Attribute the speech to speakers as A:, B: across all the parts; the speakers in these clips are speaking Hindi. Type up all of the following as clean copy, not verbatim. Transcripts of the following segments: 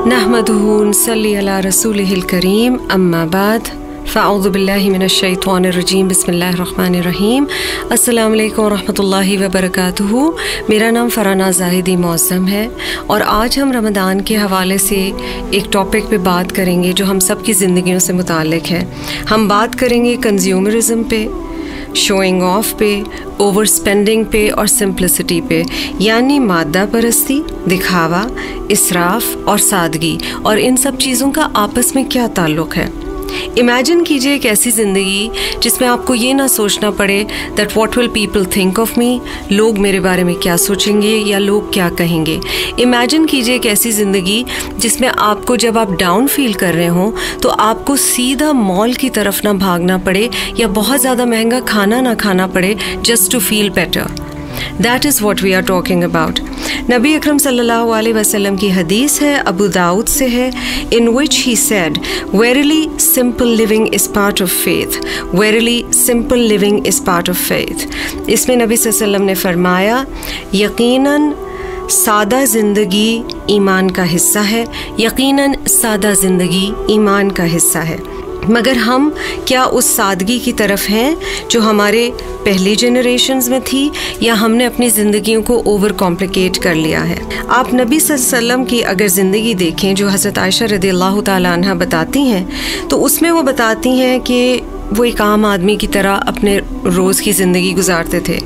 A: नहमदुहु व नसल्ली अला रसूलिहिल करीम अम्मा बाद फ़अऊज़ु बिल्लाहि मिनश शैतानिर रजीम बिस्मिल्लाहिर रहमानिर रहीम। अस्सलामु अलैकुम व रहमतुल्लाहि व बरकातुहू। मेरा नाम फ़राना ज़ाहिदी मौसम है और आज हम रमज़ान के हवाले से एक टॉपिक पे बात करेंगे जो हम सब की ज़िंदगियों से मुताल्लिक़ है। हम बात करेंगे कंज्यूमरिज़म पे, शोइंग ऑफ पे, ओवर स्पेंडिंग पे और सिंप्लिसिटी पे, यानी मादा परस्ती, दिखावा, इसराफ और सादगी, और इन सब चीज़ों का आपस में क्या ताल्लुक़ है। इमेजिन कीजिए एक ऐसी ज़िंदगी जिसमें आपको ये ना सोचना पड़े that what will people think of मी, लोग मेरे बारे में क्या सोचेंगे या लोग क्या कहेंगे। इमेजिन कीजिए एक ऐसी ज़िंदगी जिसमें आपको जब आप डाउन फील कर रहे हों तो आपको सीधा मॉल की तरफ ना भागना पड़े या बहुत ज़्यादा महंगा खाना ना खाना पड़े just to feel better. That is what we are talking about. नबी अकरम सल्लल्लाहु अलैहि वसल्लम की हदीस है, अबू दाऊद से है, in which he said, verily simple living is part of faith. Verily simple living is part of faith. इसमें नबी सल्लल्लाहु अलैहि वसल्लम ने फरमाया, यकीनन सादा ज़िंदगी ईमान का हिस्सा है, यकीनन सादा ज़िंदगी ईमान का हिस्सा है। मगर हम क्या उस सादगी की तरफ हैं जो हमारे पहली जनरेशन्स में थी, या हमने अपनी ज़िंदगियों को ओवर कॉम्प्लिकेट कर लिया है। आप नबी सल्लल्लाहु अलैहि वसल्लम की अगर ज़िंदगी देखें जो हज़रत आयशा रज़ियल्लाहु ताला अन्हा बताती हैं, तो उसमें वो बताती हैं कि वो एक आम आदमी की तरह अपने रोज़ की ज़िंदगी गुजारते थे।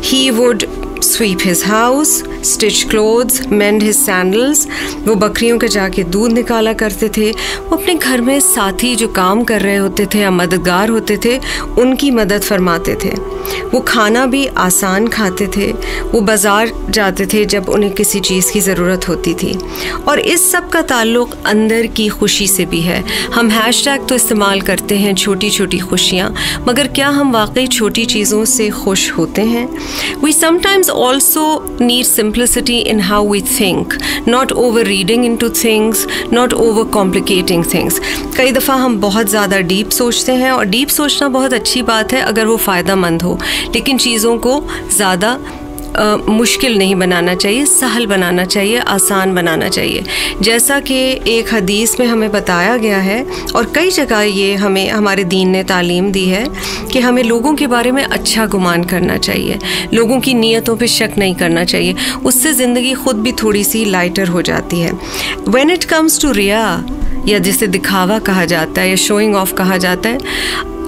A: He would sweep his house, stitch clothes, mend his sandals. वो बकरियों का जाके दूध निकाला करते थे। वो अपने घर में साथी जो काम कर रहे होते थे या मददगार होते थे उनकी मदद फरमाते थे। वो खाना भी आसान खाते थे। वो बाज़ार जाते थे जब उन्हें किसी चीज़ की ज़रूरत होती थी। और इस सब का ताल्लुक़ अंदर की खुशी से भी है। हम हैशटैग तो इस्तेमाल करते हैं छोटी छोटी खुशियाँ, मगर क्या हम वाकई छोटी चीज़ों से खुश होते हैं? We sometimes also need simplicity in how we think, not over reading into things, not over complicating things. कई दफ़ा हम बहुत ज़्यादा डीप सोचते हैं, और डीप सोचना बहुत अच्छी बात है अगर वो फ़ायदा हो, लेकिन चीज़ों को ज़्यादा मुश्किल नहीं बनाना चाहिए, सहल बनाना चाहिए, आसान बनाना चाहिए। जैसा कि एक हदीस में हमें बताया गया है और कई जगह ये हमें हमारे दीन ने तालीम दी है कि हमें लोगों के बारे में अच्छा गुमान करना चाहिए, लोगों की नीयतों पे शक नहीं करना चाहिए। उससे ज़िंदगी ख़ुद भी थोड़ी सी लाइटर हो जाती है। व्हेन इट कम्स टू रिया, या जिसे दिखावा कहा जाता है या शोइंग ऑफ कहा जाता है,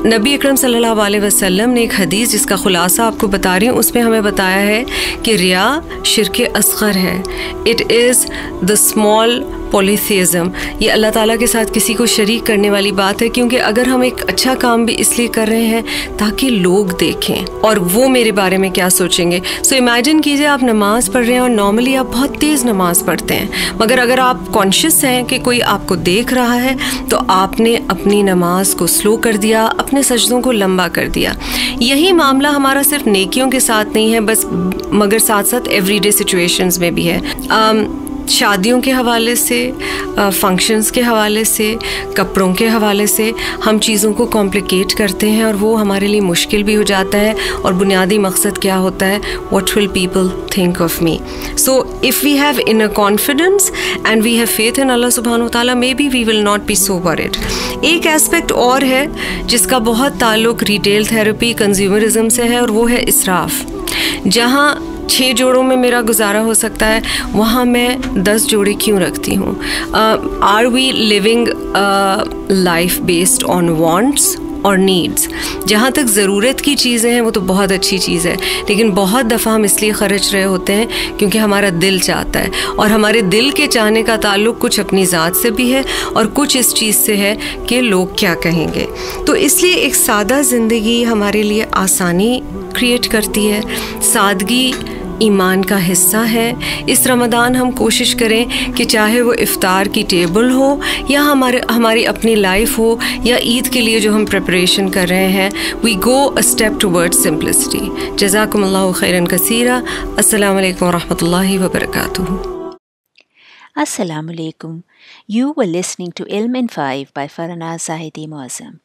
A: नबी अकरम सल्लल्लाहु अलैहि वसल्लम ने एक हदीस जिसका ख़ुलासा आपको बता रही हूँ, उसमें हमें बताया है कि रिया शिर्क असग़र है। It is the small polytheism. ये अल्लाह ताला के साथ किसी को शरीक करने वाली बात है, क्योंकि अगर हम एक अच्छा काम भी इसलिए कर रहे हैं ताकि लोग देखें और वो मेरे बारे में क्या सोचेंगे। सो इमेजिन कीजिए आप नमाज़ पढ़ रहे हैं और नॉर्मली आप बहुत तेज़ नमाज़ पढ़ते हैं, मगर अगर आप कॉन्शियस हैं कि कोई आपको देख रहा है तो आपने अपनी नमाज को स्लो कर दिया, अपने सजदों को लंबा कर दिया। यही मामला हमारा सिर्फ नेकियों के साथ नहीं है बस, मगर साथ साथ एवरीडे सिचुएशंस में भी है। शादियों के हवाले से, फंक्शंस के हवाले से, कपड़ों के हवाले से हम चीज़ों को कॉम्प्लिकेट करते हैं और वो हमारे लिए मुश्किल भी हो जाता है। और बुनियादी मकसद क्या होता है? What will people think of me. So if we have inner confidence and we have faith in Allah सुब्हानहू व तआला, maybe we will not be so worried. एक एस्पेक्ट और है जिसका बहुत ताल्लुक़ रिटेल थेरेपी, कंज्यूमरिज्म से है, और वो है इसराफ। जहाँ 6 जोड़ों में मेरा गुजारा हो सकता है, वहाँ मैं 10 जोड़े क्यों रखती हूँ? Are we living life based on wants और नीड्स? जहाँ तक ज़रूरत की चीज़ें हैं वो तो बहुत अच्छी चीज़ है, लेकिन बहुत दफ़ा हम इसलिए ख़र्च रहे होते हैं क्योंकि हमारा दिल चाहता है, और हमारे दिल के चाहने का ताल्लुक़ कुछ अपनी ज़ात से भी है और कुछ इस चीज़ से है कि लोग क्या कहेंगे। तो इसलिए एक सादा ज़िंदगी हमारे लिए आसानी क्रिएट करती है। सादगी ईमान का हिस्सा है। इस रमज़ान हम कोशिश करें कि चाहे वो इफ़्तार की टेबल हो या हमारी अपनी लाइफ हो या ईद के लिए जो हम प्रिपरेशन कर रहे हैं, we go a step towards simplicity. जज़ाकुमुल्लाहु खैरन कसीरा। अस्सलामु अलैकुम व रहमतुल्लाहि व बरकातुहू।
B: Assalamu alaikum. You were listening to Ilm in 5 by Farana Zahidi Muazzam.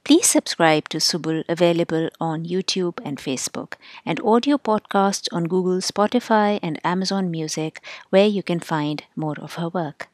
B: Please subscribe to Subul, available on YouTube and Facebook, and audio podcasts on Google, Spotify, and Amazon Music, where you can find more of her work.